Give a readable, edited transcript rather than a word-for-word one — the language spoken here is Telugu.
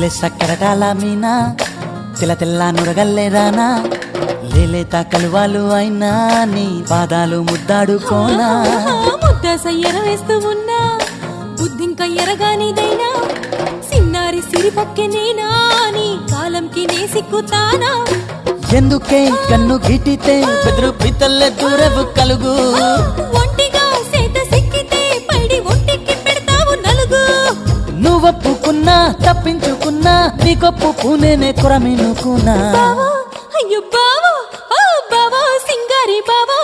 లేలే సక్కరటాల మీనా తెల్ల తెల్ల నురగల్లే రానా లేలేత కలువాలు అయినా నీ పాదాలు ముద్దాడుకోనా ముద్ద సయ్యర వేస్తూ ఉన్నా బుద్ధింక ఎరగానిదైనా సిన్నారి సిరిపక్కె నేనా నీ కాలంకి నే సిక్కుతానా ఎందుకే కన్ను గిటితే బెదురు పితల్లే దూరవు కలుగు ఒంటిగా సేత సిక్కితే పైడి ఒంటికి పెడతావు నలుగు నువ్వొప్పుకున్నా తప్పించుకున్నా నీకొప్పు పూనేనే కొరమినుకున్నా బావో అయ్యో బావో ఓ బావో సింగారి బావో